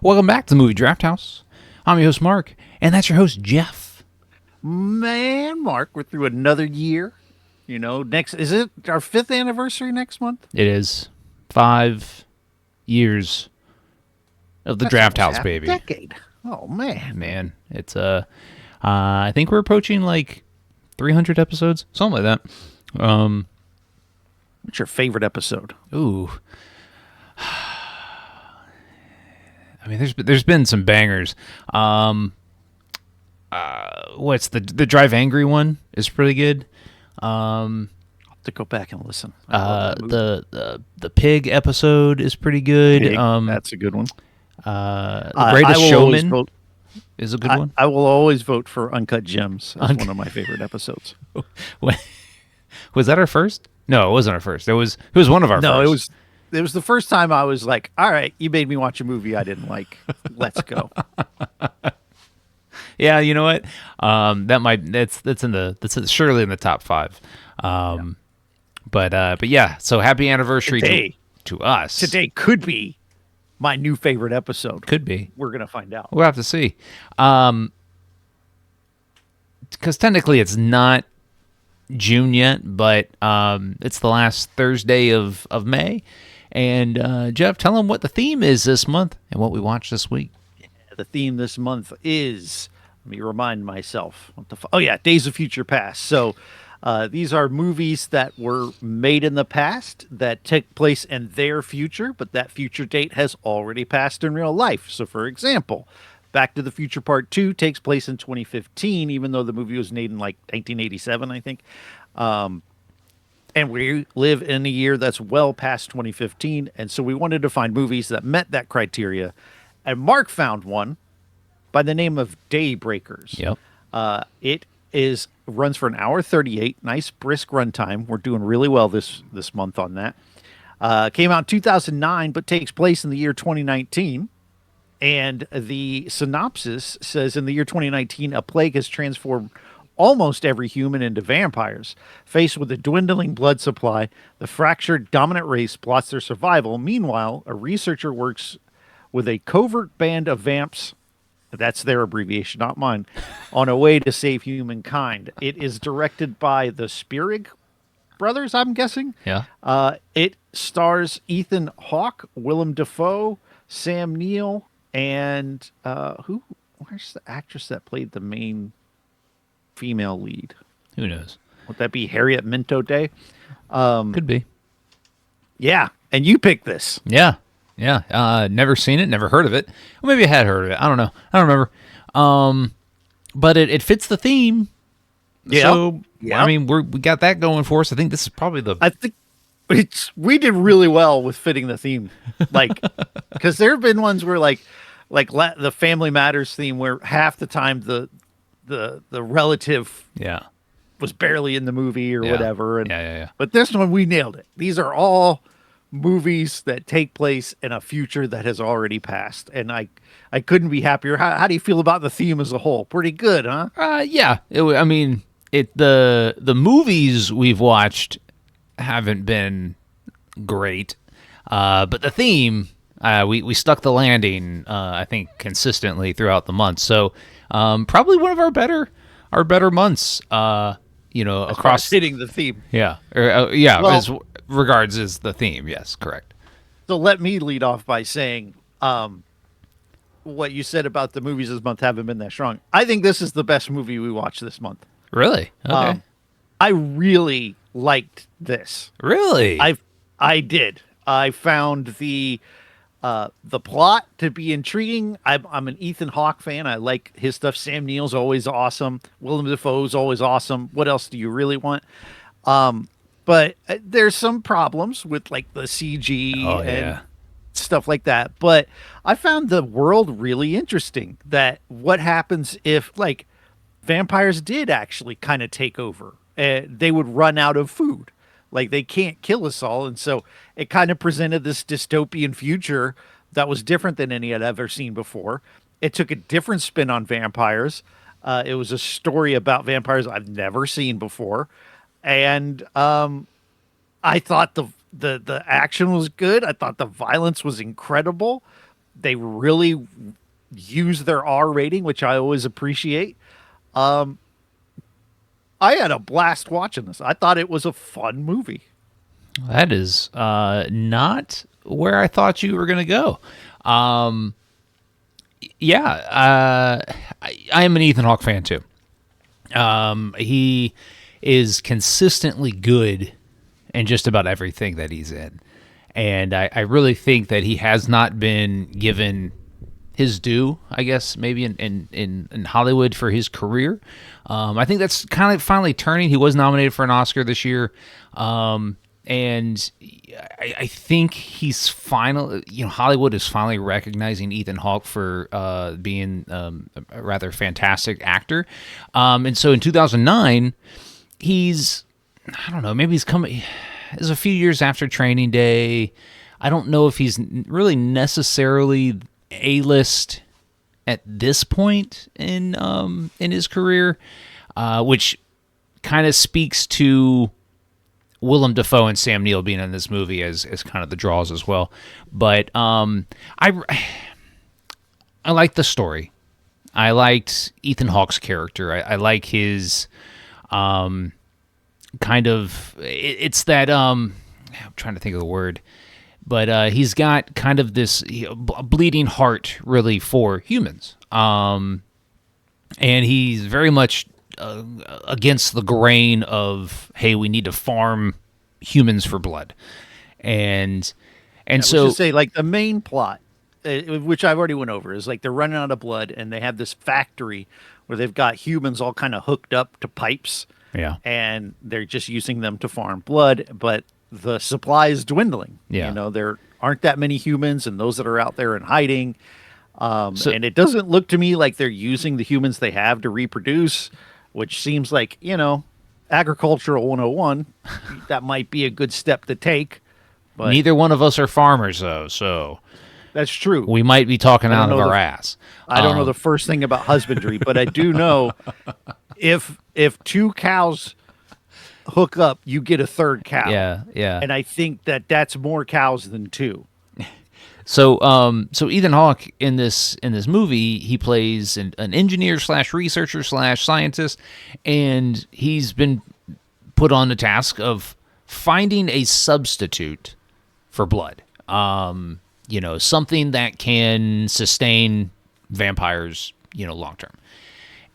Welcome back to the Movie Draft House. I'm your host, Mark, and that's your host, Jeff. Man, Mark, we're through another year. Next is it our 5th anniversary next month? It is 5 years of the That's Draft almost House, half a baby. decade. Oh man. Man, it's I think we're approaching like 300 episodes, something like that. What's your favorite episode? Ooh, I mean, there's been some bangers. What's the Drive Angry one is pretty good. To go back and listen. I love that movie. The pig episode is pretty good. Pig, that's a good one. The Greatest Showman is a good one. I will always vote for Uncut Gems as one of my favorite episodes. Was that our first? No, it wasn't our first. It was one of our first. It was the first time I was like, all right, you made me watch a movie I didn't like. Let's go. Yeah, you know what? That's surely in the top 5. But yeah, so happy anniversary to us. Today could be my new favorite episode. Could be. We're gonna find out. We'll have to see. Because technically it's not June yet, but it's the last Thursday of May. And Jeff, tell them what the theme is this month and what we watched this week. Yeah, the theme this month is, let me remind myself. Days of Future Past. So these are movies that were made in the past that take place in their future, but that future date has already passed in real life. So, for example, Back to the Future Part 2 takes place in 2015, even though the movie was made in like 1987, I think. And we live in a year that's well past 2015. And so we wanted to find movies that met that criteria. And Mark found one by the name of Daybreakers. Yep. It runs for an hour 38. Nice brisk runtime. We're doing really well this month on that. Came out in 2009, but takes place in the year 2019. And the synopsis says, in the year 2019, a plague has transformed almost every human into vampires. Faced with a dwindling blood supply, the fractured dominant race plots their survival. Meanwhile, a researcher works with a covert band of vamps, that's their abbreviation, not mine, on a way to save humankind. It is directed by the Spierig brothers, I'm guessing. Yeah. It stars Ethan Hawke, Willem Dafoe, Sam Neill, and where's the actress that played the main female lead? Who knows? Would that be Harriet Minto Day? Could be. Yeah, and you picked this. Yeah. Never seen it, never heard of it. Well, maybe I had heard of it. I don't know. I don't remember. But it fits the theme. Yeah. So, I mean, we got that going for us. I think this is probably I think we did really well with fitting the theme. Like, because there have been ones where like the Family Matters theme, where half the time the relative was barely in the movie or whatever. And, yeah. But this one, we nailed it. These are all movies that take place in a future that has already passed, and I couldn't be happier. How do you feel about the theme as a whole? Pretty good, huh? Yeah. The movies we've watched haven't been great, but the theme, we stuck the landing. I think consistently throughout the month. So probably one of our better months. Across hitting the theme. Yeah, as regards is the theme. Yes, correct. So let me lead off by saying, what you said about the movies this month haven't been that strong. I think this is the best movie we watched this month. Really? Okay. I really liked this. Really? I did. I found the plot to be intriguing. I'm an Ethan Hawke fan. I like his stuff. Sam Neill's always awesome. Willem Dafoe's always awesome. What else do you really want? But there's some problems with like the CG and stuff like that. But I found the world really interesting. That what happens if like vampires did actually kind of take over? They would run out of food. Like, they can't kill us all. And so it kind of presented this dystopian future that was different than any I'd ever seen before. It took a different spin on vampires. It was a story about vampires I've never seen before. And I thought the action was good. I thought the violence was incredible. They really use their R rating, which I always appreciate. I had a blast watching this. I thought it was a fun movie. That is not where I thought you were going to go. Um, yeah, I am an Ethan Hawke fan too. He is consistently good in just about everything that he's in. And I really think that he has not been given his due, I guess, maybe in Hollywood for his career. I think that's kind of finally turning. He was nominated for an Oscar this year. And I think he's finally, Hollywood is finally recognizing Ethan Hawke for being a rather fantastic actor. And so in 2009, I don't know, maybe he's coming. It's a few years after Training Day. I don't know if he's really necessarily A-list at this point in his career, which kind of speaks to Willem Dafoe and Sam Neill being in this movie as kind of the draws as well. But I like the story. I liked Ethan Hawke's character. I like his kind of, it's that I'm trying to think of the word, but he's got kind of this bleeding heart really for humans, and he's very much against the grain of, hey, we need to farm humans for blood, and so say, like, the main plot, which I've already went over, is like they're running out of blood and they have this factory where they've got humans all kind of hooked up to pipes. Yeah. And they're just using them to farm blood, but the supply is dwindling. Yeah. There aren't that many humans, and those that are out there in hiding. And it doesn't look to me like they're using the humans they have to reproduce, which seems like, agricultural 101. That might be a good step to take. But neither one of us are farmers, though, so that's true. We might be talking out of our ass. I don't know the first thing about husbandry, but I do know if two cows hook up, you get a third cow. Yeah. And I think that's more cows than two. So Ethan Hawke in this movie, he plays an engineer / researcher / scientist, and he's been put on the task of finding a substitute for blood. Something that can sustain vampires, long term.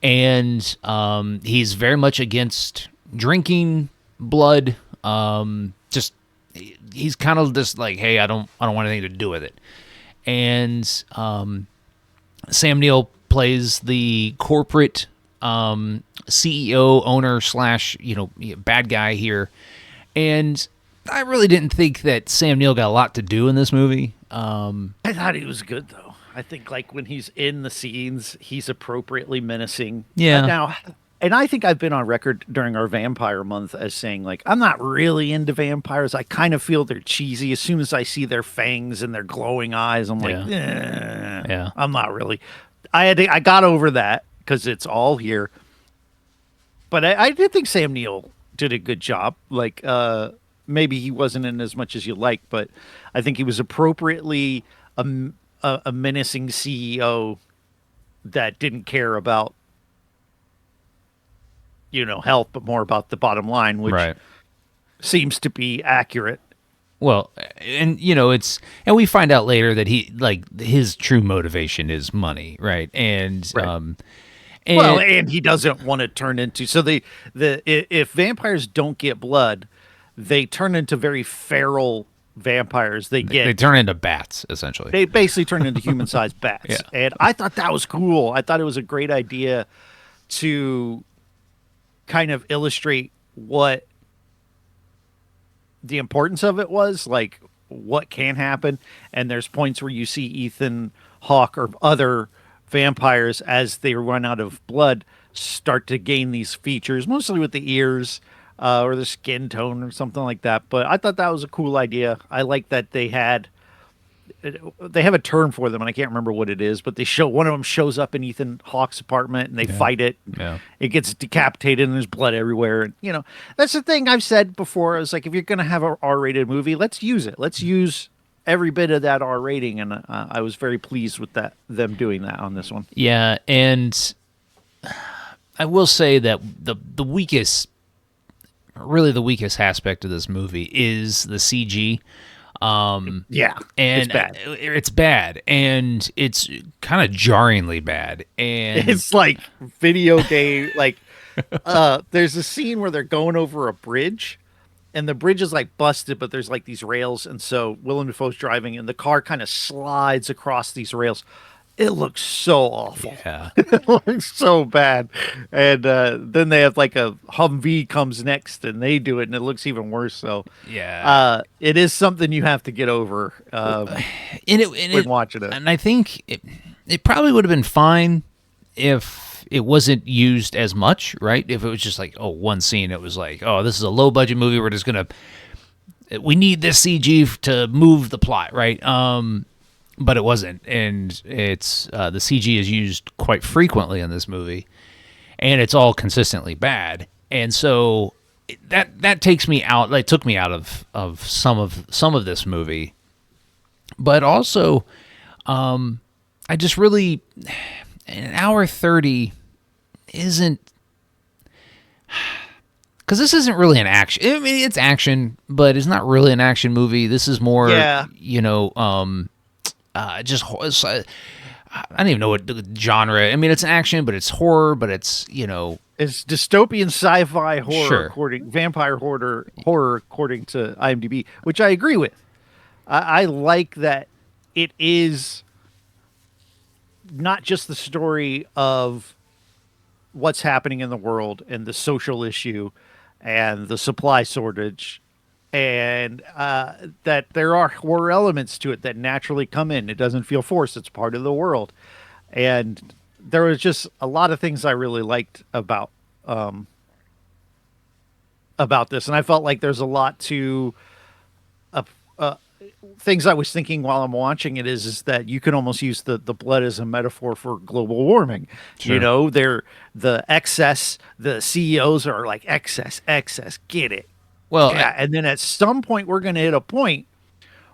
And he's very much against drinking blood. He's kind of just like, hey, I don't want anything to do with it. And Sam Neill plays the corporate CEO, owner / bad guy here. And I really didn't think that Sam Neill got a lot to do in this movie. I thought he was good, though. I think, like, when he's in the scenes, he's appropriately menacing. Yeah. Now, and I think I've been on record during our vampire month as saying, like, I'm not really into vampires. I kind of feel they're cheesy. As soon as I see their fangs and their glowing eyes, I'm like, yeah. I'm not really. I got over that because it's all here. But I did think Sam Neill did a good job. Like, maybe he wasn't in as much as you like, but I think he was appropriately a menacing CEO that didn't care about, health, but more about the bottom line, which seems to be accurate. Well, and and we find out later that his true motivation is money, right? And and he doesn't want to turn into, so if vampires don't get blood, they turn into very feral vampires. They turn into bats, essentially. They basically turn into human-sized bats. Yeah. And I thought that was cool. I thought it was a great idea to kind of illustrate what the importance of it was, like what can happen. And there's points where you see Ethan Hawke or other vampires, as they run out of blood, start to gain these features, mostly with the ears or the skin tone or something like that. But I thought that was a cool idea. I like that they have a term for them, and I can't remember what it is, but one of them shows up in Ethan Hawke's apartment and they fight it. Yeah. It gets decapitated and there's blood everywhere. And, that's the thing I've said before. I was like, if you're going to have an R-rated movie, let's use it. Let's use every bit of that R rating, and I was very pleased with them doing that on this one. Yeah, and I will say that the weakest, really the weakest aspect of this movie is the CG. Yeah, And it's bad. it's bad, and it's kind of jarringly bad. And It's like video game. Like, there's a scene where they're going over a bridge, and the bridge is like busted, but there's like these rails, and so Willem Dafoe's driving, and the car kind of slides across these rails. It looks so awful. yeah, It looks so bad. And then they have like a Humvee comes next, and they do it, and it looks even worse. So yeah, it is something you have to get over when watching it. and I think it probably would have been fine if it wasn't used as much, right? If it was just like, oh, one scene, it was like, oh, this is a low budget movie. We're just gonna, we need this CG to move the plot, right? But it wasn't, and it's the CG is used quite frequently in this movie, and it's all consistently bad, and so that takes me out. Like, took me out of some of this movie, but also, I just really, an hour 30 isn't, because this isn't really an action. I mean, it's action, but it's not really an action movie. This is more, Yeah. I don't even know what the genre. I mean, it's an action, but it's horror, but it's, It's dystopian sci-fi horror, Sure. vampire horror according to IMDb, which I agree with. I like that it is not just the story of what's happening in the world and the social issue and the supply shortage, and that there are horror elements to it that naturally come in. It doesn't feel forced. It's part of the world. And there was just a lot of things I really liked about this. And I felt like there's a lot to things I was thinking while I'm watching it is that you can almost use the blood as a metaphor for global warming. Sure. You know, they're the excess, the CEOs are like excess, get it. well, Yeah, and then at some point we're going to hit a point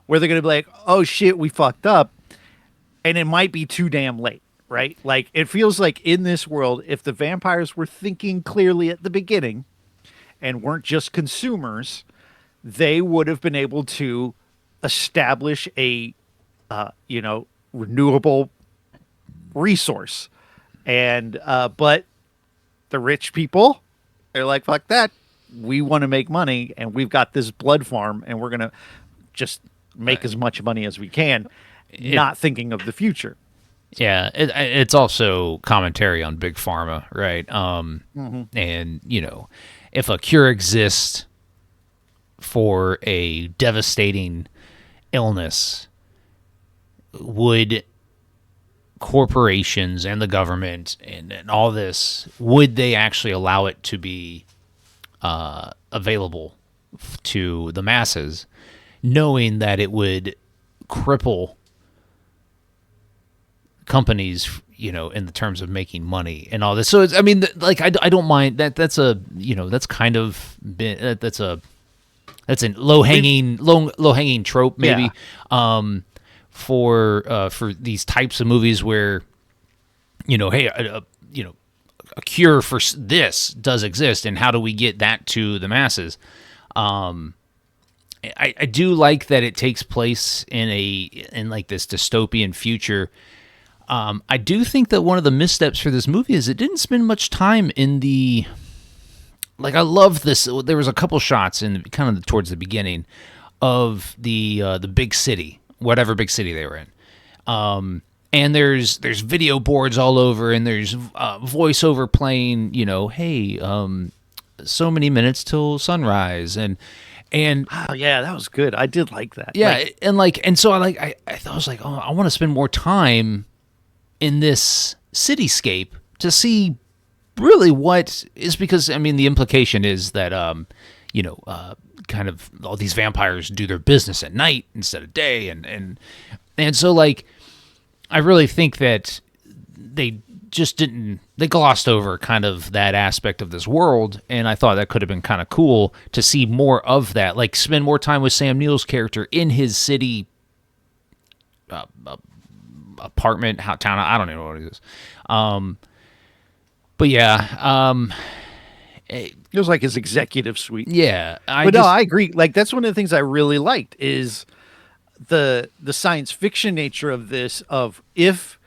where they're going to be like, "Oh shit, we fucked up," and it might be too damn late, right? Like it feels like in this world, if the vampires were thinking clearly at the beginning and weren't just consumers, they would have been able to establish a, renewable resource, and but the rich people, they're like, "Fuck that." We want to make money, and we've got this blood farm, and we're going to just make as much money as we can, not thinking of the future. yeah, it's also commentary on big pharma, right? And if a cure exists for a devastating illness, would corporations and the government and all this, would they actually allow it to be available to the masses, knowing that it would cripple companies, in the terms of making money and all this? So it's, I mean, like, I don't mind that. That's a, that's kind of been, that's a low hanging trope, maybe. Yeah. For these types of movies where, hey, a cure for this does exist, and how do we get that to the masses? I do like that it takes place in like this dystopian future. I do think that one of the missteps for this movie is it didn't spend much time in the, like, I love this. There was a couple shots in kind of towards the beginning of the big city, whatever big city they were in. And there's video boards all over, and there's voiceover playing, hey, so many minutes till sunrise, and Oh yeah, that was good. I did like that. yeah, and so I thought, I was like, oh, I want to spend more time in this cityscape to see really what is, because I mean the implication is that kind of all these vampires do their business at night instead of day, and so, like, I really think that they just didn't, they glossed over kind of that aspect of this world, and I thought that could have been kind of cool to see more of that, like spend more time with Sam Neill's character in his city apartment, town. I don't even know what it is. But yeah, It was like his executive suite. yeah. But no, I agree. Like that's one of the things I really liked is the science fiction nature of this. Of if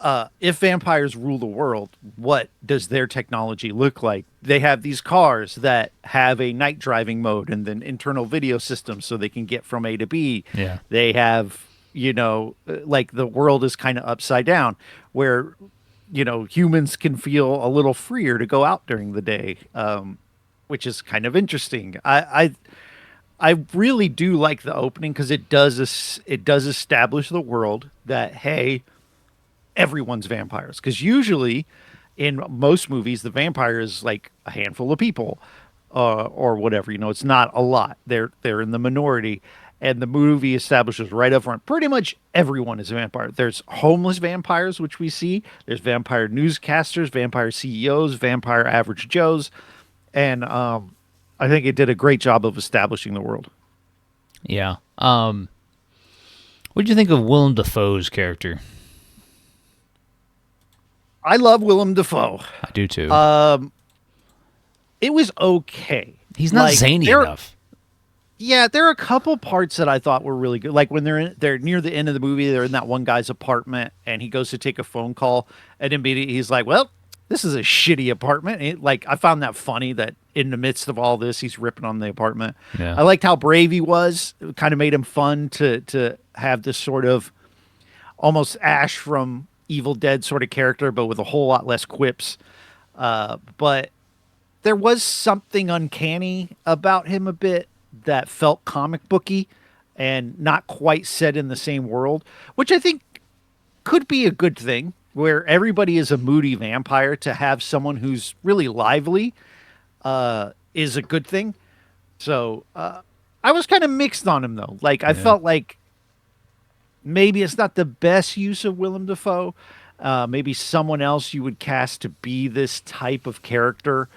vampires rule the world, what does their technology look like? They have these cars that have a night driving mode and then internal video systems so they can get from A to B. Yeah. They have, like the world is kind of upside down where, humans can feel a little freer to go out during the day, which is kind of interesting. I really do like the opening because it does establish the world that, hey, everyone's vampires, because usually in most movies the vampire is like a handful of people, or whatever, it's not a lot. They're in the minority, and the movie establishes right up front pretty much everyone is a vampire. There's homeless vampires, which we see. There's vampire newscasters, vampire CEOs, vampire average joes, and I think it did a great job of establishing the world. Yeah. What did you think of Willem Dafoe's character? I love Willem Dafoe. I do too. It was okay. He's not zany enough. Yeah, there are a couple parts that I thought were really good. Like when they're near the end of the movie, they're in that one guy's apartment, and he goes to take a phone call, and immediately he's like, "Well, this is a shitty apartment." I found that funny that in the midst of all this, he's ripping on the apartment. Yeah. I liked how brave he was. It kind of made him fun to have this sort of almost Ash from Evil Dead sort of character, but with a whole lot less quips. But there was something uncanny about him a bit that felt comic booky and not quite set in the same world, which I think could be a good thing, where everybody is a moody vampire. To have someone who's really lively is a good thing. So I was kind of mixed on him, though. Like, I felt like maybe it's not the best use of Willem Dafoe. Maybe someone else you would cast to be this type of character.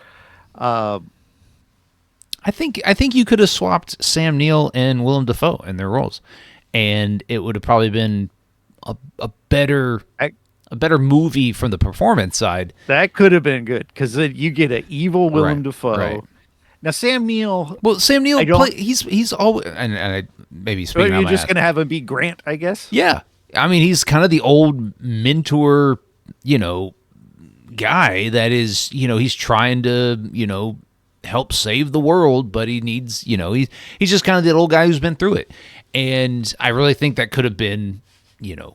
I think you could have swapped Sam Neill and Willem Dafoe in their roles, and it would have probably been a better movie from the performance side. That could have been good, because then you get an evil Willem Dafoe. Right. Now Sam Neill. Well, Sam Neill he's always, and I maybe speaking. You're just gonna have him be Grant, I guess. Yeah, I mean he's kind of the old mentor, guy that is, he's trying to, help save the world, but he needs, he's just kind of the old guy who's been through it. And I really think that could have been, the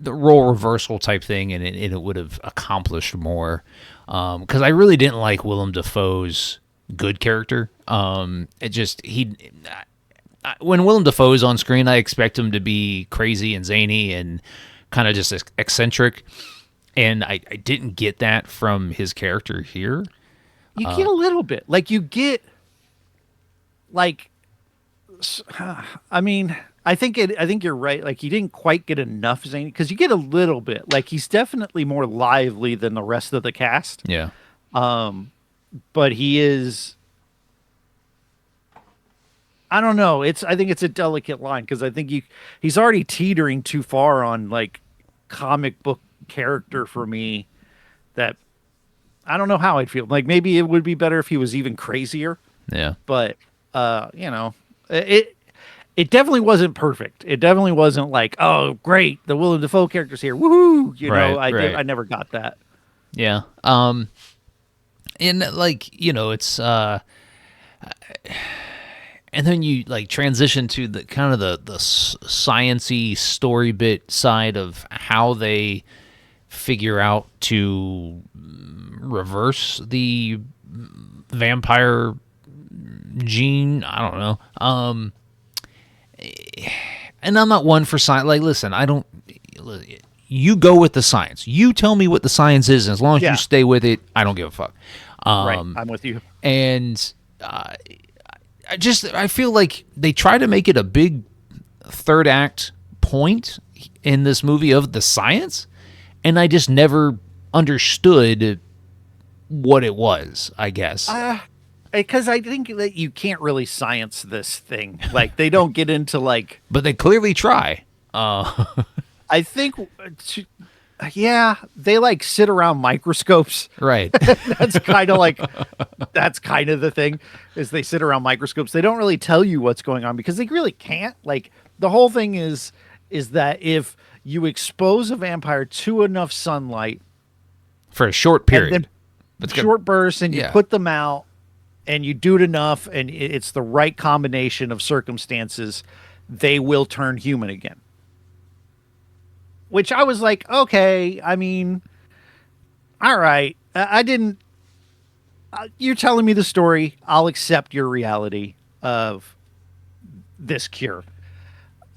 role reversal type thing, and it would have accomplished more. Because I really didn't like Willem Dafoe's good character. When Willem Dafoe is on screen, I expect him to be crazy and zany and kind of just eccentric. And I didn't get that from his character here. You get a little bit. Like, you get, like, I mean, I think you're right. Like, you didn't quite get enough zany, because you get a little bit. Like, he's definitely more lively than the rest of the cast. Yeah. But he is, I don't know. I think it's a delicate line, because I think he's already teetering too far on, like, comic book character for me, that I don't know how I'd feel. Like, maybe it would be better if he was even crazier. Yeah. But it definitely wasn't perfect. It definitely wasn't like, oh great, the Willem Dafoe character's here, woohoo! I never got that. Yeah. And like, it's and then you like transition to the kind of the science-y story bit side of how they figure out to reverse the vampire gene. I don't know. And I'm not one for science. Like, listen, you go with the science. You tell me what the science is, and as long as you stay with it, I don't give a fuck. Right, I'm with you. And I feel like they try to make it a big third act point in this movie of the science, and I just never understood what it was, I guess. because I think that you can't really science this thing. Like they don't get into like. But they clearly try. I think, yeah, they like sit around microscopes. Right. That's kind of the thing is they sit around microscopes. They don't really tell you what's going on because they really can't. Like the whole thing is that if you expose a vampire to enough sunlight For a short period. and then short bursts and you Yeah. put them out and you do it enough and it's the right combination of circumstances, they will turn human again. Which I was like, okay, I mean, all right. I didn't. You're telling me the story. I'll accept your reality of this cure.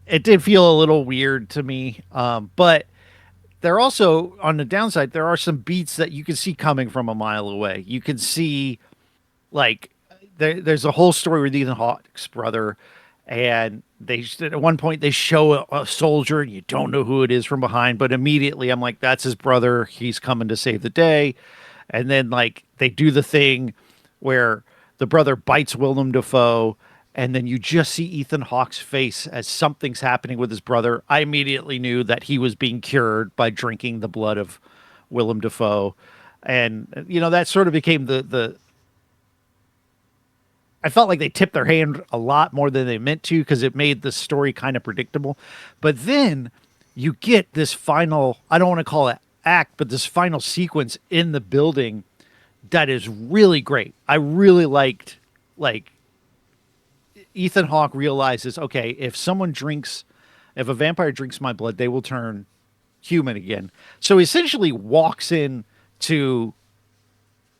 It did feel a little weird to me, but there also, on the downside, there are some beats that you can see coming from a mile away. You can see, like, there's a whole story with Ethan Hawke's brother, and at one point they show a soldier, and you don't know who it is from behind, but immediately I'm like, that's his brother. He's coming to save the day. And then, like, they do the thing where the brother bites Willem Dafoe, and then you just see Ethan Hawke's face as something's happening with his brother. I immediately knew that he was being cured by drinking the blood of Willem Dafoe. And, you know, that sort of became the I felt like they tipped their hand a lot more than they meant to because it made the story kind of predictable. But then you get this final, I don't want to call it act, but this final sequence in the building that is really great. I really liked, like, Ethan Hawke realizes, okay, if a vampire drinks my blood, they will turn human again. So he essentially walks in to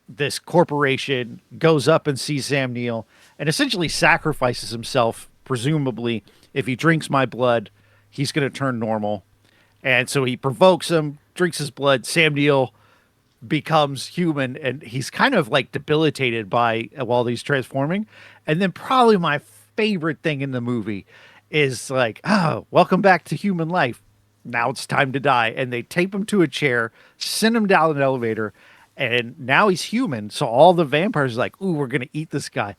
this corporation, goes up and sees Sam Neill, and essentially sacrifices himself. Presumably, if he drinks my blood, he's going to turn normal. And so he provokes him, drinks his blood. Sam Neill becomes human, and he's kind of like debilitated while he's transforming. And then probably my favorite thing in the movie is like, oh, welcome back to human life. Now it's time to die. And they tape him to a chair, send him down an elevator, and now he's human. So all the vampires are like, ooh, we're going to eat this guy.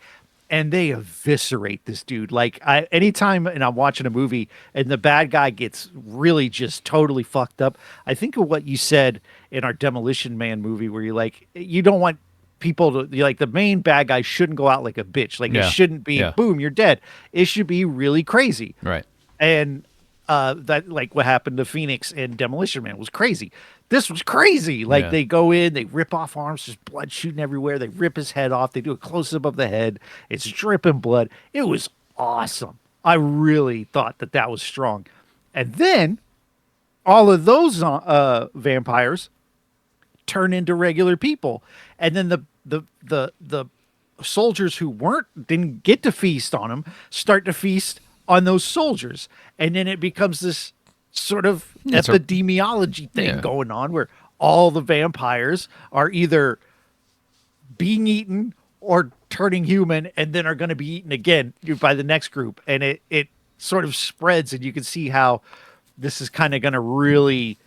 And they eviscerate this dude. Like, anytime and I'm watching a movie and the bad guy gets really just totally fucked up, I think of what you said in our Demolition Man movie where you're like, you don't want people to, like, the main bad guy shouldn't go out like a bitch. Like, it shouldn't be, boom, you're dead. It should be really crazy. Right. And that, like, what happened to Phoenix in Demolition Man was crazy. This was crazy. Like, they go in, they rip off arms, there's blood shooting everywhere. They rip his head off. They do a close-up of the head. It's dripping blood. It was awesome. I really thought that was strong. And then all of those vampires turn into regular people. And then the soldiers who didn't get to feast on them start to feast on those soldiers. And then it becomes this sort of epidemiology thing going on where all the vampires are either being eaten or turning human and then are going to be eaten again by the next group. And it sort of spreads, and you can see how this is kind of going to really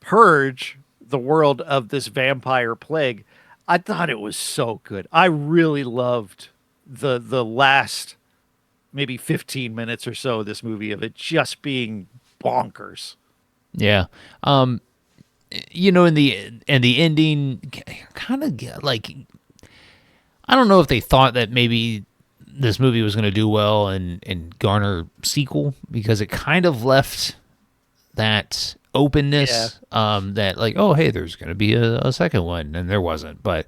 purge the world of this vampire plague. I thought it was so good. I really loved the last maybe 15 minutes or so of this movie of it just being bonkers. Yeah. You know, in the ending, kind of like, I don't know if they thought that maybe this movie was going to do well and garner sequel, because it kind of left that openness, that like, oh, hey, there's going to be a second one, and there wasn't. But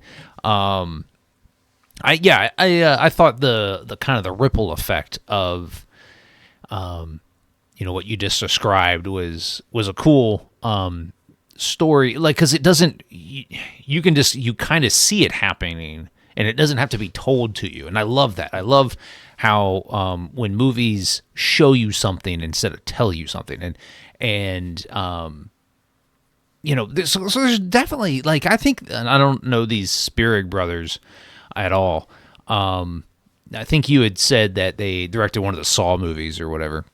I thought the kind of the ripple effect of, you know, what you just described was a cool story, like, because it doesn't, you kind of see it happening, and it doesn't have to be told to you. And I love that. I love how when movies show you something instead of tell you something, and you know, so there's definitely, like, I think, and I don't know these Spierig brothers at all. I think you had said that they directed one of the Saw movies or whatever.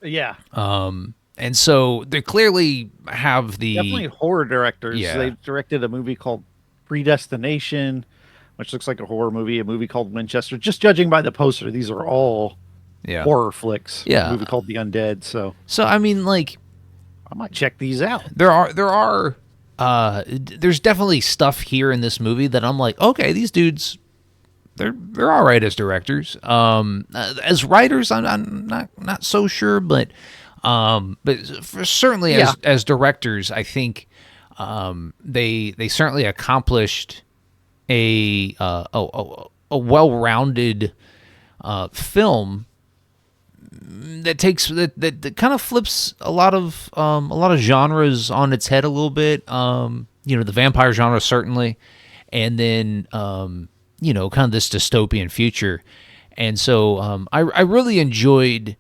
Yeah. And so they clearly have the definitely horror directors. Yeah. They directed a movie called Predestination, which looks like a horror movie, a movie called Winchester. Just judging by the poster, these are all Yeah. horror flicks. Yeah. A movie called The Undead. So I mean, like, I might check these out. there's definitely stuff here in this movie that I'm like, okay, these dudes, they're all right as directors. As writers, I'm not so sure, but certainly as directors, I think they certainly accomplished a well-rounded film that kind of flips a lot of genres on its head a little bit. The vampire genre certainly, and then kind of this dystopian future. And so I really enjoyed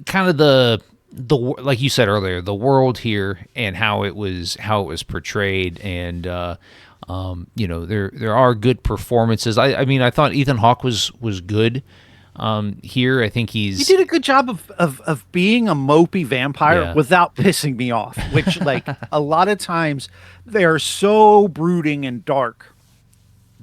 kind of the like you said earlier, the world here and how it was portrayed. And there are good performances. I mean, I thought Ethan Hawke was good. Here, I think he did a good job of being a mopey vampire without pissing me off, which, like, a lot of times they are so brooding and dark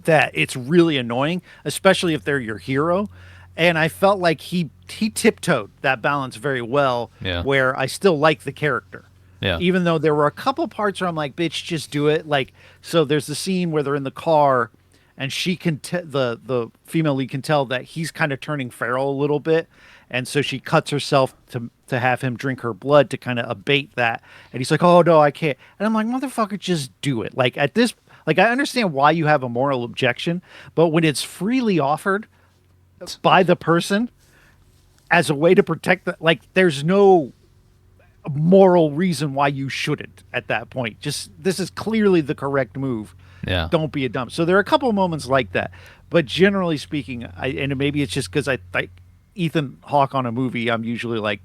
that it's really annoying, especially if they're your hero. And I felt like he tiptoed that balance very well, where I still like the character. Yeah. Even though there were a couple parts where I'm like, bitch, just do it. Like, so there's the scene where they're in the car and she can the female lead can tell that he's kind of turning feral a little bit, and so she cuts herself to have him drink her blood to kind of abate that. And he's like, "Oh no, I can't." And I'm like, "Motherfucker, just do it." Like, at this, like, I understand why you have a moral objection, but when it's freely offered by the person as a way to protect the, like, there's no moral reason why you shouldn't at that point. Just, this is clearly the correct move. Yeah. Don't be a dump. So there are a couple of moments like that, but generally speaking, and maybe it's just because I like Ethan Hawke on a movie, I'm usually like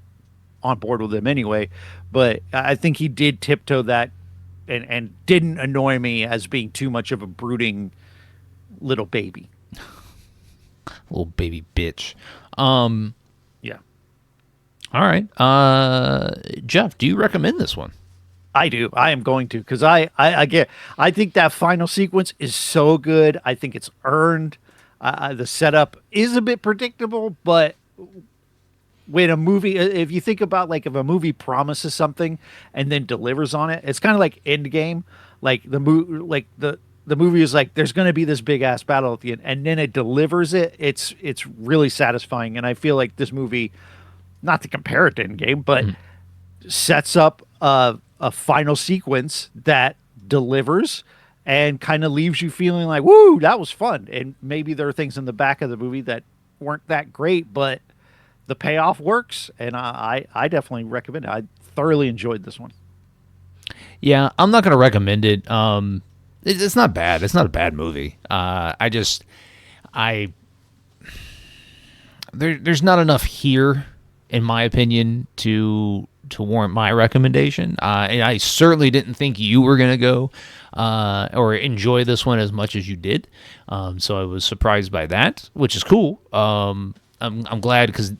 on board with him anyway. But I think he did tiptoe that, and didn't annoy me as being too much of a brooding little baby. Little baby bitch. Yeah. All right. Jeff, do you recommend this one? I do. I am going to, because I think that final sequence is so good. I think it's earned. The setup is a bit predictable, but when a movie, if you think about, like, if a movie promises something and then delivers on it, it's kind of like Endgame. Like the movie is like, there's going to be this big ass battle at the end, and then it delivers it. It's really satisfying, and I feel like this movie, not to compare it to Endgame, but sets up a final sequence that delivers and kind of leaves you feeling like, woo, that was fun. And maybe there are things in the back of the movie that weren't that great, but the payoff works, and I definitely recommend it. I thoroughly enjoyed this one. Yeah, I'm not going to recommend it. It's not bad. It's not a bad movie. There's not enough here, in my opinion, to warrant my recommendation. And I certainly didn't think you were going to go or enjoy this one as much as you did. So I was surprised by that, which is cool. I'm glad, because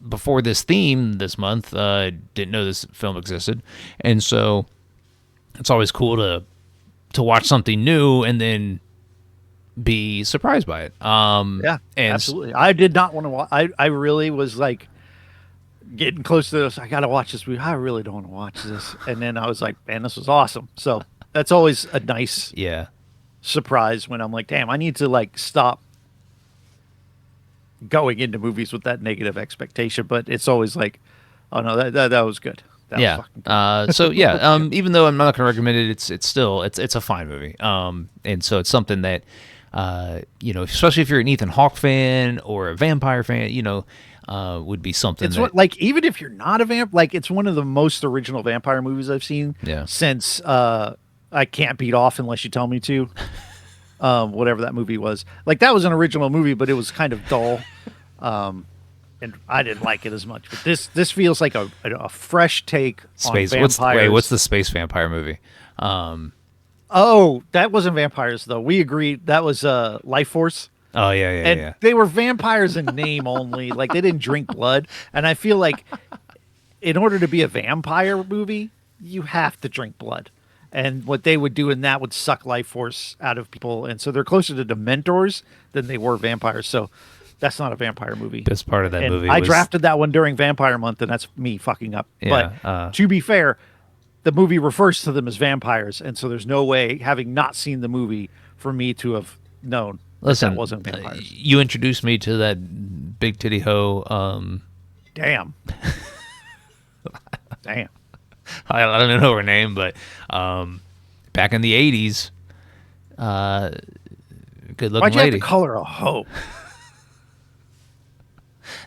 before this theme this month, I didn't know this film existed. And so it's always cool to watch something new and then be surprised by it. Yeah, absolutely. I did not want to watch. I really was like, getting close to this, I gotta watch this movie. I really don't want to watch this. And then I was like, man, this was awesome. So that's always a nice surprise when I'm like, damn, I need to, like, stop going into movies with that negative expectation. But it's always like, oh no, that was good. That was fucking good. So even though I'm not gonna recommend it, it's still a fine movie. And so it's something that especially if you're an Ethan Hawke fan or a vampire fan, would be something. It's like, even if you're not a vamp, like, it's one of the most original vampire movies I've seen since I Can't Beat Off Unless You Tell Me to. Whatever that movie was. Like, that was an original movie, but it was kind of dull. And I didn't like it as much. But this feels like a fresh take on vampires. What's the space vampire movie? Oh, that wasn't vampires, though. We agreed that was Life Force. Oh, yeah. They were vampires in name only. Like, they didn't drink blood. And I feel like in order to be a vampire movie, you have to drink blood. And what they would do in that would suck life force out of people. And so they're closer to Dementors than they were vampires. So that's not a vampire movie. Best part of that And movie I was drafted that one during Vampire Month, and that's me fucking up. Yeah, But to be fair, the movie refers to them as vampires. And so there's no way, having not seen the movie, for me to have known listen. that wasn't vampires. You introduced me to that big titty hoe. Damn. Damn. I don't know her name, but back in the '80s, good looking Why'd you lady. have to call her a hoe?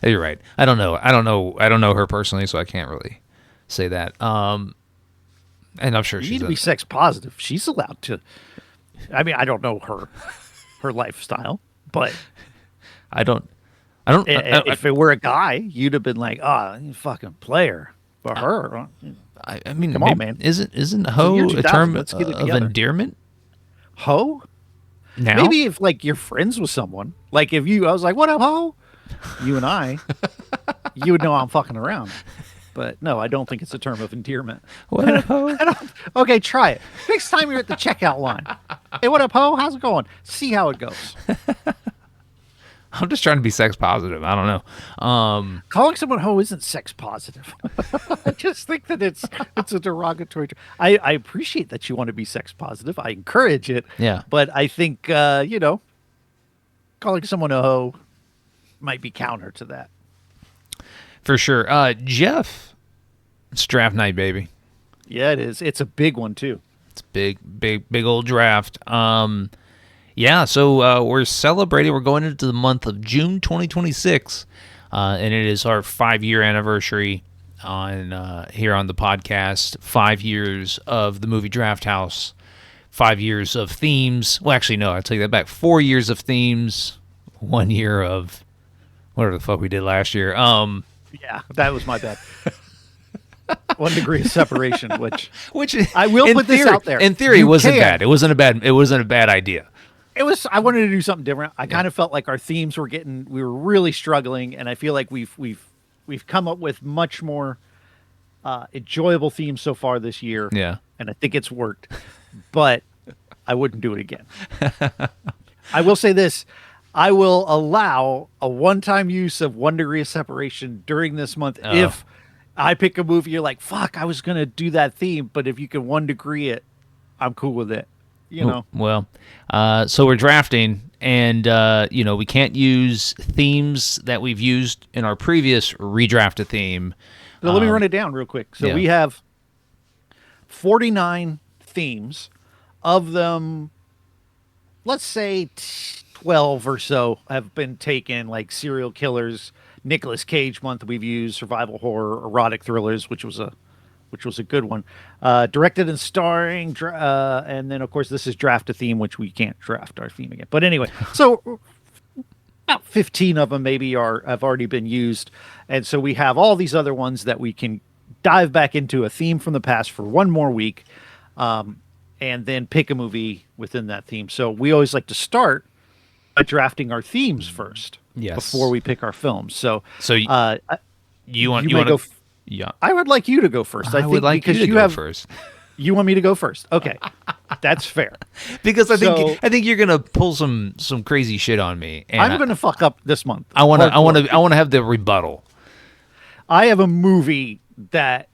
You're right. I don't know her personally, so I can't really say that. And I'm sure You need to be sex positive. She's allowed to. I mean, I don't know her lifestyle, but I don't. if it were a guy, you'd have been like, "Oh, you fucking player." But her, I mean, come on, man. Isn't year hoe a 2000. term Let's get it of together. endearment? hoe? Now, Maybe if like you're friends with someone, like if I was like, "What up, hoe?" You and I, you would know I'm fucking around. But no, I don't think it's a term of endearment. what up, hoe? Okay, try it. Next time you're at the checkout line. Hey, what up, ho? How's it going? See how it goes. I'm just trying to be sex positive. I don't know. Calling someone ho isn't sex positive. I just think that it's a derogatory term. I appreciate that you want to be sex positive. I encourage it. Yeah. But I think calling someone a ho might be counter to that. For sure. Jeff, it's draft night, baby. Yeah, it is. It's a big one too. It's big old draft. Yeah, so we're celebrating. We're going into the month of June 2026, and it is our 5-year anniversary on here on the podcast. 5 years of the movie Draft House, 5 years of themes. Well, actually, no, I take that back. 4 years of themes, 1 year of whatever the fuck we did last year. Yeah, that was my bad. 1 degree of separation, which I will in put this theory- out there. In theory, You it wasn't can. bad. It wasn't a bad idea. It was. I wanted to do something different. I kind of felt like our themes were we were really struggling, and I feel like we've come up with much more enjoyable themes so far this year. Yeah. And I think it's worked, but I wouldn't do it again. I will say this. I will allow a one-time use of 1 degree of separation during this month if I pick a movie. You're like, fuck, I was gonna do that theme, but if you can 1 degree it, I'm cool with it. You know. Well, so we're drafting, and we can't use themes that we've used in our previous redrafted theme. So let me run it down real quick. So we have 49 themes. Of them, let's say 12 or so have been taken, like serial killers, Nicolas Cage month we've used, survival horror, erotic thrillers, which was a good one. Directed and starring, and then of course this is draft a theme, which we can't draft our theme again. But anyway, so about 15 of them maybe have already been used, and so we have all these other ones that we can dive back into a theme from the past for 1 more week, and then pick a movie within that theme. So we always like to start by drafting our themes first, before we pick our films. So you want to go? Yeah, I would like you to go first. I think would like because you to go first. You want me to go first? Okay, that's fair. Because I think you're gonna pull some crazy shit on me, and I'm gonna fuck up this month. I want to have the rebuttal. I have a movie that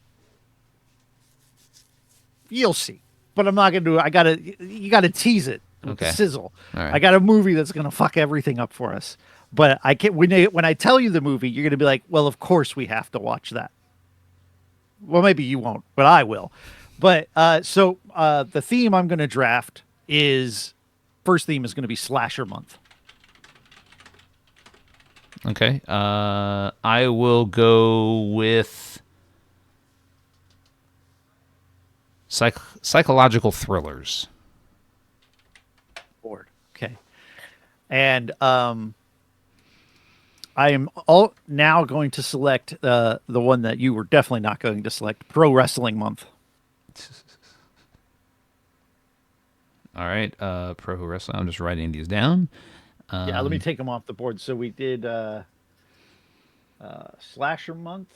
you'll see, but I'm not gonna do it. You gotta tease it with the sizzle. All right. I got a movie that's gonna fuck everything up for us. But I can't. When I tell you the movie, you're gonna be like, "Well, of course we have to watch that." Well, maybe you won't, but I will. But so the theme I'm going to draft first theme is going to be slasher month. Okay. I will go with psychological thrillers. Board. Okay. And I am now going to select the one that you were definitely not going to select, pro wrestling month. All right, pro wrestling. I'm just writing these down. Yeah, let me take them off the board. So we did slasher month.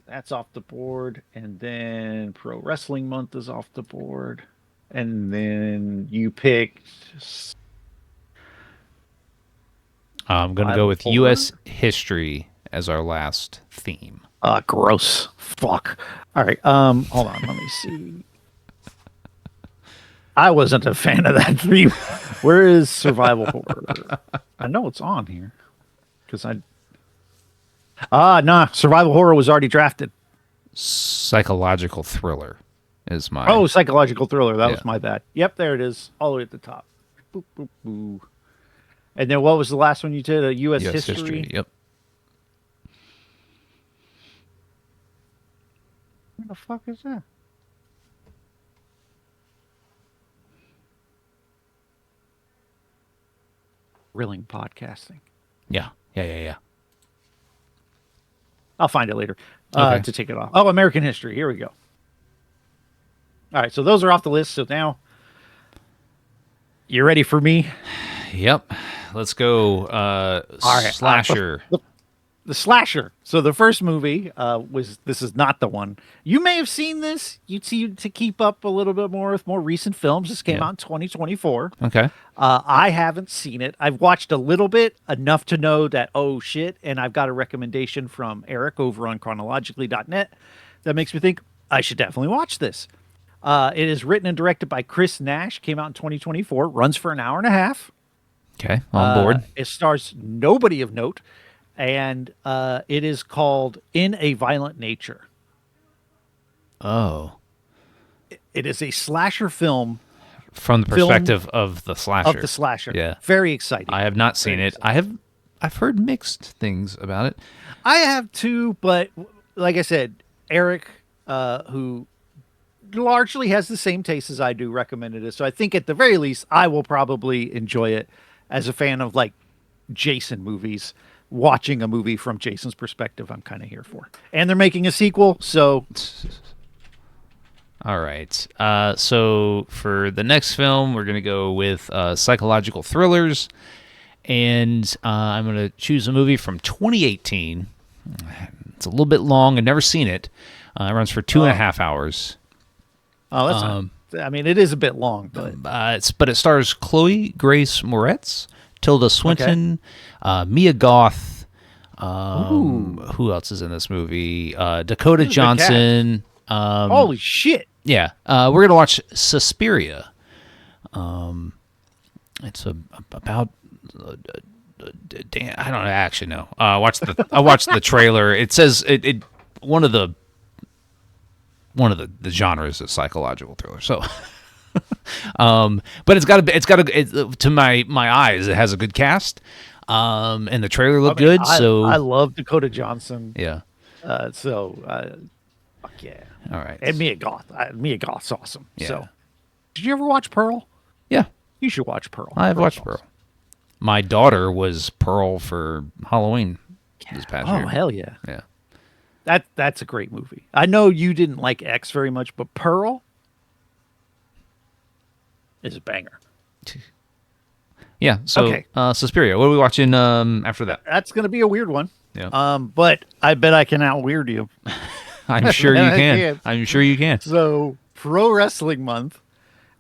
That's off the board. And then Pro Wrestling Month is off the board. And then you picked I'm going to go with U.S. history as our last theme. gross. Fuck. All right. Hold on. Let me see. I wasn't a fan of that theme. Where is survival horror? I know it's on here because nah. Survival horror was already drafted. Psychological thriller is my. Oh, psychological thriller. That was my bad. Yep, there it is, all the way at the top. Boop, boop, boo. And then what was the last one you did? U.S. history. Yep. What the fuck is that? Rilling podcasting. Yeah. I'll find it later Okay. to take it off. Oh, American history. Here we go. All right, so those are off the list. So now, you ready for me? Yep. Let's go. right, Slasher. The slasher. So the first movie this is not the one. You may have seen this. You'd see to keep up a little bit more with more recent films. This came out in 2024. Okay. I haven't seen it. I've watched a little bit, enough to know that, oh shit, and I've got a recommendation from Eric over on chronologically.net that makes me think I should definitely watch this. It is written and directed by Chris Nash, came out in 2024, runs for an hour and a half. Okay. On board. It stars nobody of note, and it is called In a Violent Nature. Oh. It is a slasher film. From the perspective of the slasher. Of the slasher. Yeah. Very exciting. I have not seen it. I've heard mixed things about it. I have too, but like I said, Eric, who largely has the same taste as I do, recommended it. So I think at the very least, I will probably enjoy it as a fan of like Jason movies. Watching a movie from Jason's perspective, I'm kind of here for. And they're making a sequel, so... All right. So for the next film, we're going to go with psychological thrillers. And I'm going to choose a movie from 2018. It's a little bit long. I've never seen it. It runs for 2.5 hours. Oh, that's not, I mean, it is a bit long, but... but it stars Chloe Grace Moretz, Tilda Swinton, Mia Goth. Who else is in this movie? Dakota Johnson. Holy shit. Yeah. We're going to watch Suspiria. It's about... I don't actually know. I watched the trailer. It says it one of the genres is psychological thriller. So, but to my eyes, it has a good cast. And the trailer looked good. So I love Dakota Johnson. Yeah. Fuck yeah. All right. And Mia Goth. Mia Goth's awesome. Yeah. So, did you ever watch Pearl? Yeah. You should watch Pearl. I've watched Pearl. My daughter was Pearl for Halloween this past year. Oh, hell yeah. Yeah. That's a great movie. I know you didn't like X very much, but Pearl is a banger. Yeah. So, okay. Suspiria. What are we watching after that? That's going to be a weird one. Yeah. But I bet I can out-weird you. I'm sure you can. I'm sure you can. So, Pro Wrestling Month,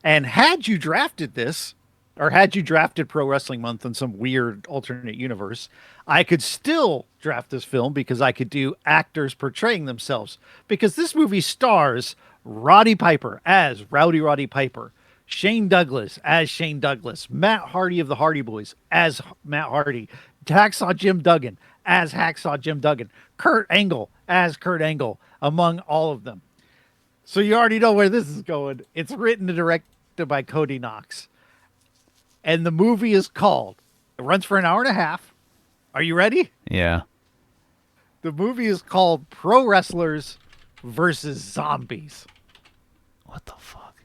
and had you drafted this, or had you drafted Pro Wrestling Month in some weird alternate universe, I could still draft this film because I could do actors portraying themselves. Because this movie stars Roddy Piper as Roddy Piper, Shane Douglas as Shane Douglas, Matt Hardy of the Hardy Boys as Matt Hardy, Hacksaw Jim Duggan as Hacksaw Jim Duggan, Kurt Angle as Kurt Angle, among all of them. So you already know where this is going. It's written and directed by Cody Knox. And the movie is called, it runs for an hour and a half. Are you ready? Yeah. The movie is called Pro Wrestlers versus Zombies. What the fuck?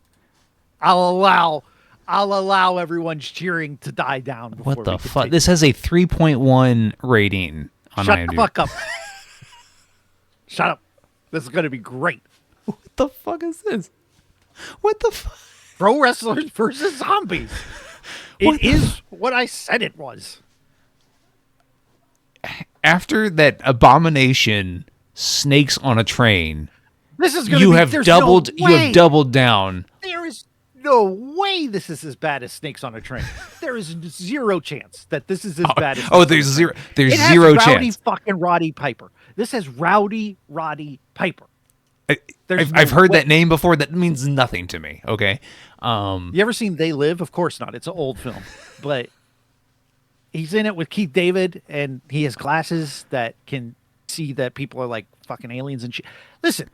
I'll allow everyone's cheering to die down. What the fuck? This has a 3.1 rating on Shut IMDb. the fuck up. Shut up. This is going to be great. What the fuck is this? What the fuck? Pro Wrestlers versus Zombies. It is what I said it was. After that Abomination Snakes on a Train. This is going to be. You have doubled down. There is no way this is as bad as Snakes on a Train. There is zero chance that this is as bad as. There's zero. There's it has zero Rowdy chance. Fucking Roddy Piper. This has Roddy Piper. I've heard that name before. That means nothing to me. Okay. You ever seen They Live? Of course not. It's an old film, but he's in it with Keith David, and he has glasses that can see that people are like fucking aliens and shit. Listen.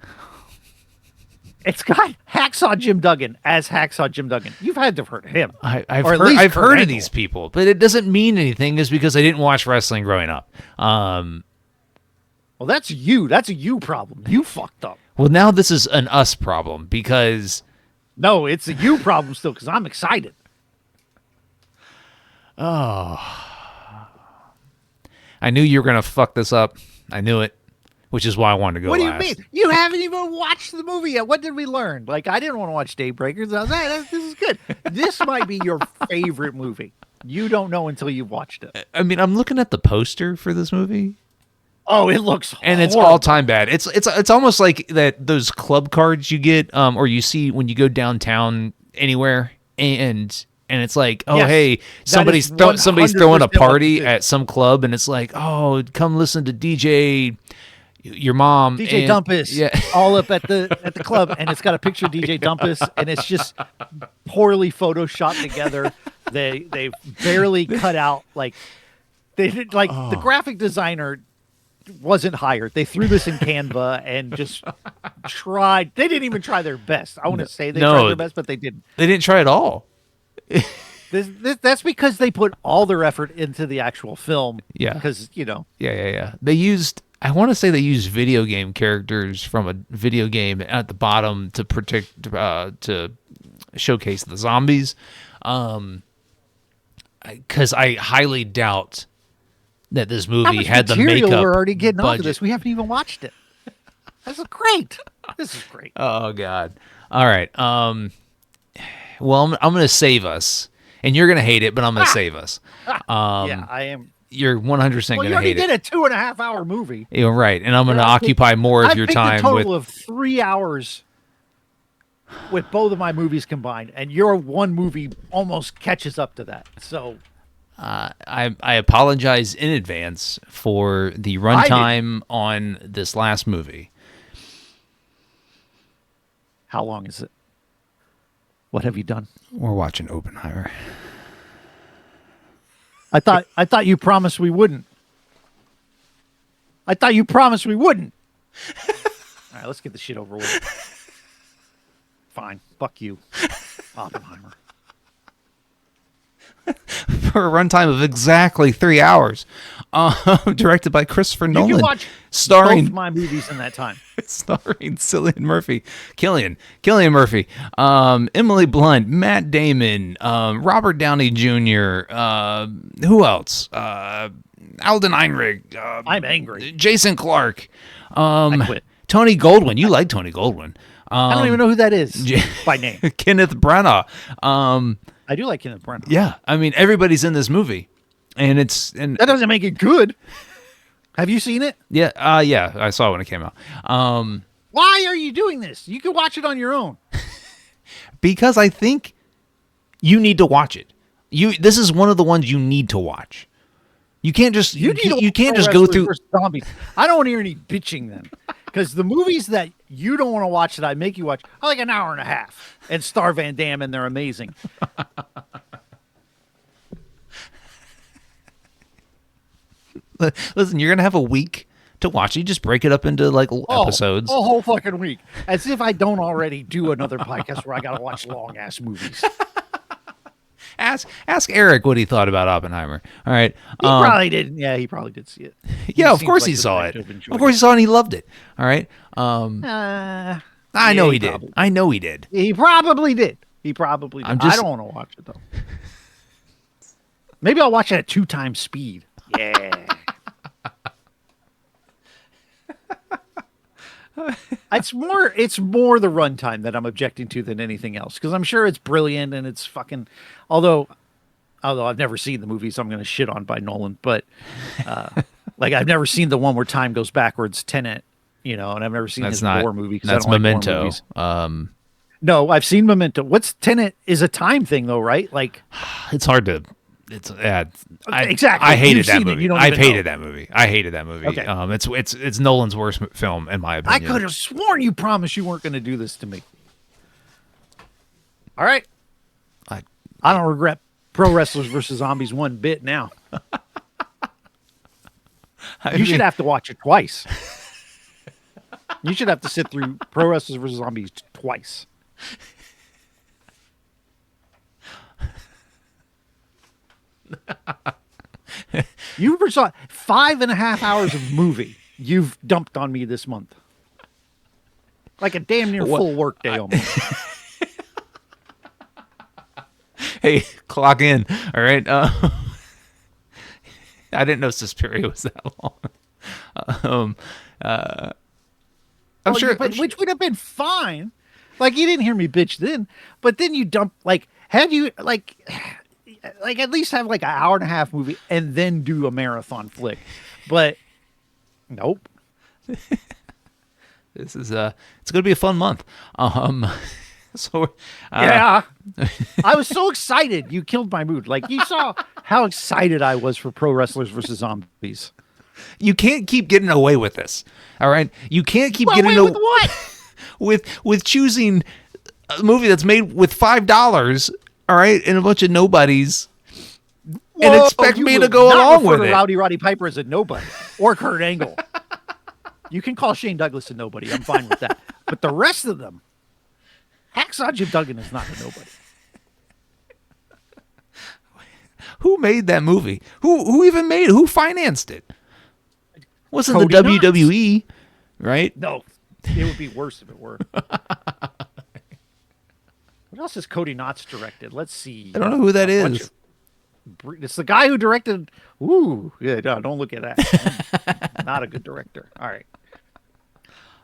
It's got Hacksaw Jim Duggan as Hacksaw Jim Duggan. You've had to have heard of him. I've heard of these people, but it doesn't mean anything is because I didn't watch wrestling growing up. Well, that's you. That's a you problem. You fucked up. Well, now this is an us problem because... No, it's a you problem still because I'm excited. Oh. I knew you were going to fuck this up. I knew it. Which is why I wanted to go last. What do you mean? You haven't even watched the movie yet. What did we learn? Like, I didn't want to watch Daybreakers. I was like, this is good. This might be your favorite movie. You don't know until you've watched it. I mean, I'm looking at the poster for this movie. Oh, it looks and it's all time bad. It's almost like those club cards you get or you see when you go downtown anywhere and it's like, oh, yes, hey, somebody's throwing a party at some club and it's like, oh, come listen to DJ your mom DJ Dumpus, yeah, all up at the club, and it's got a picture of DJ Dumpus, and it's just poorly photoshopped together. They barely cut out the graphic designer wasn't hired. They threw this in Canva and just tried. They didn't even try their best. I want to say they tried their best, but they didn't. They didn't try at all. That's because they put all their effort into the actual film. Yeah, because Yeah. I want to say they used video game characters from a video game at the bottom to to showcase the zombies. Because I highly doubt that this movie had the makeup. We're already getting onto this. We haven't even watched it. This is great. This is great. Oh God. All right. Well, I'm going to save us, and you're going to hate it, but I'm going to save us. Yeah, I am. You're 100% going to hate it. Well, you already did a 2.5-hour movie. You're right, and I'm going to occupy more of your time. A total of 3 hours with both of my movies combined, and your one movie almost catches up to that. So, I apologize in advance for the runtime on this last movie. How long is it? What have you done? We're watching Oppenheimer. I thought you promised we wouldn't. All right, let's get the shit over with. Fine. Fuck you, Oppenheimer. For a runtime of exactly 3 hours. Directed by Christopher Nolan. You can watch both my movies in that time. Starring Cillian Murphy, Emily Blunt, Matt Damon, Robert Downey Jr., who else? Alden Ehrenreich. I'm angry. Jason Clarke. I quit. Tony Goldwyn. You like Tony Goldwyn. I don't even know who that is by name. Kenneth Branagh. I do like Kenneth Branagh. Yeah, I mean everybody's in this movie, and that doesn't make it good. Have you seen it? Yeah, yeah, I saw it when it came out. Why are you doing this? You can watch it on your own. Because I think you need to watch it. This is one of the ones you need to watch. You can't just you can't just go through zombies. I don't want to hear any bitching then, because the movies that you don't want to watch that I make you watch are like an hour and a half and star Van Damme, and they're amazing. Listen, you're gonna have a week to watch it. You just break it up into episodes. A whole fucking week, as if I don't already do another podcast where I gotta watch long ass movies. Ask Eric what he thought about Oppenheimer. All right. He probably didn't. Yeah, he probably did see it. Yeah, of course he saw it. Of course he saw it and he loved it. All right. I know he did. I know he did. He probably did. I don't want to watch it, though. Maybe I'll watch it at 2 times speed. Yeah. It's more the runtime that I'm objecting to than anything else, because I'm sure it's brilliant and it's fucking. Although I've never seen the movie, so I'm going to shit on by Nolan. But I've never seen the one where time goes backwards, Tenet. and I've never seen That's his not. war movie because I That's don't like war Memento. movies. No, I've seen Memento. What's Tenet is a time thing though, right? Like It's hard to. Exactly. Exactly. I hated You've that seen it, movie. you don't I've even hated know. that movie. I hated that movie. Okay. It's Nolan's worst film in my I opinion. could have sworn you promised you weren't going to do this to me. All right. I don't regret Pro Wrestlers versus Zombies one bit now. You should have to watch it twice. You should have to sit through Pro Wrestlers versus Zombies twice. You saw 5.5 hours of movie you've dumped on me this month. Like a damn near full work day almost. Hey, clock in. All right. I didn't know Suspiria was that long. I'm sure, which would have been fine. Like you didn't hear me bitch then, but then you dump had you at least have like an hour and a half movie and then do a marathon flick. But nope. This is it's gonna be a fun month. So yeah, I was so excited. You killed my mood. Like you saw how excited I was for Pro Wrestlers versus Zombies. You can't keep getting away with this. All right, you can't keep getting away with what? with choosing a movie that's made with $5. All right, and a bunch of nobodies, and expect me to go along with it. Rowdy Roddy Piper is a nobody or Kurt Angle. You can call Shane Douglas a nobody. I'm fine with that. But the rest of them, Hacksaw Jim Duggan is not a nobody. Who made that movie? Who even made it? Who financed it? Wasn't Cody the Knox. WWE, right? No, it would be worse if it were. What else has Cody Knotts directed? Let's see. I don't know who that is. It's the guy who directed. Ooh, yeah, no, don't look at that. Not a good director. All right.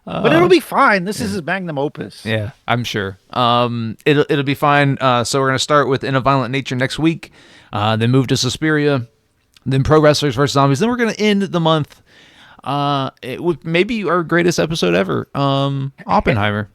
But it'll be fine. This is his magnum opus. Yeah, I'm sure. It'll be fine. So we're gonna start with In a Violent Nature next week, then move to Suspiria, then Pro Wrestlers vs. Zombies. Then we're gonna end the month with maybe our greatest episode ever, Oppenheimer.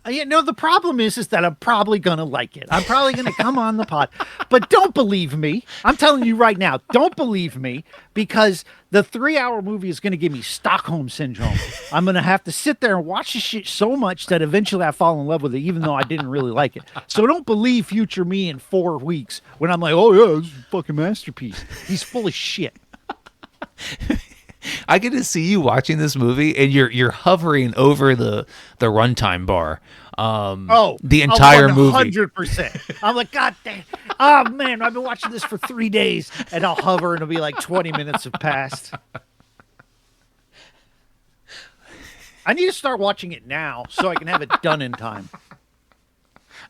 Yeah, no, the problem is that I'm probably going to like it. I'm probably going to come on the pod. But don't believe me. I'm telling you right now, don't believe me because the 3-hour movie is going to give me Stockholm Syndrome. I'm going to have to sit there and watch this shit so much that eventually I fall in love with it, even though I didn't really like it. So don't believe future me in 4 weeks when I'm like, oh, yeah, this is a fucking masterpiece. He's full of shit. I get to see you watching this movie, and you're hovering over the runtime bar. The entire 100%. Movie. 100%. I'm like, God damn. Oh man, I've been watching this for 3 days, and I'll hover, and it'll be like 20 minutes have passed. I need to start watching it now so I can have it done in time.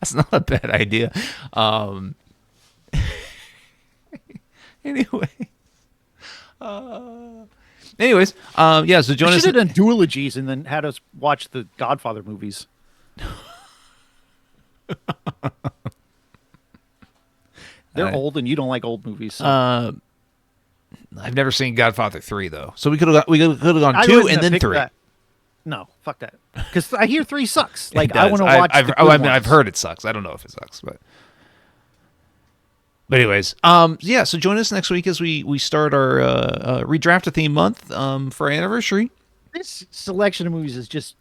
That's not a bad idea. Anyway. Anyways, yeah, so join us. Should have done duologies and then had us watch the Godfather movies. They're old, and you don't like old movies. So. I've never seen Godfather 3 though, so we could have gone 2 and then 3. That. No, fuck that. Because I hear 3 sucks. Like I want to watch. I've heard it sucks. I don't know if it sucks, but anyways, yeah. So join us next week as we start our redraft a theme month for our anniversary. This selection of movies is just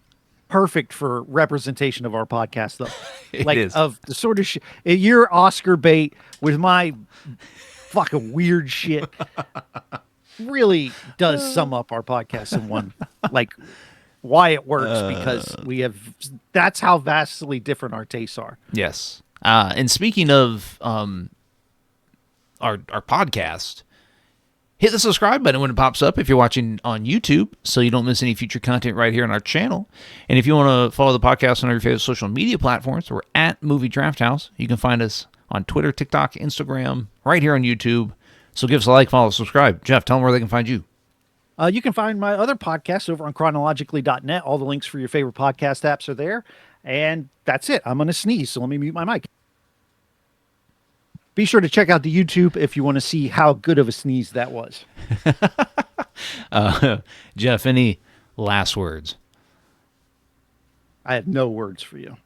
perfect for representation of our podcast, though. It is. Of the sort of shit. Your Oscar bait with my fucking weird shit really does sum up our podcast in one. Like why it works because we have. That's how vastly different our tastes are. Yes. And speaking of our podcast, hit the subscribe button when it pops up if you're watching on YouTube so you don't miss any future content right here on our channel. And if you want to follow the podcast on your favorite social media platforms, we're at Movie Draft House. You can find us on Twitter, TikTok, Instagram, right here on YouTube. So give us a like, follow, subscribe. Jeff, tell them where they can find you. You can find my other podcasts over on chronologically.net. All the links for your favorite podcast apps are there. And that's it. I'm going to sneeze, so let me mute my mic. Be sure to check out the YouTube if you want to see how good of a sneeze that was. Jeff, any last words? I have no words for you.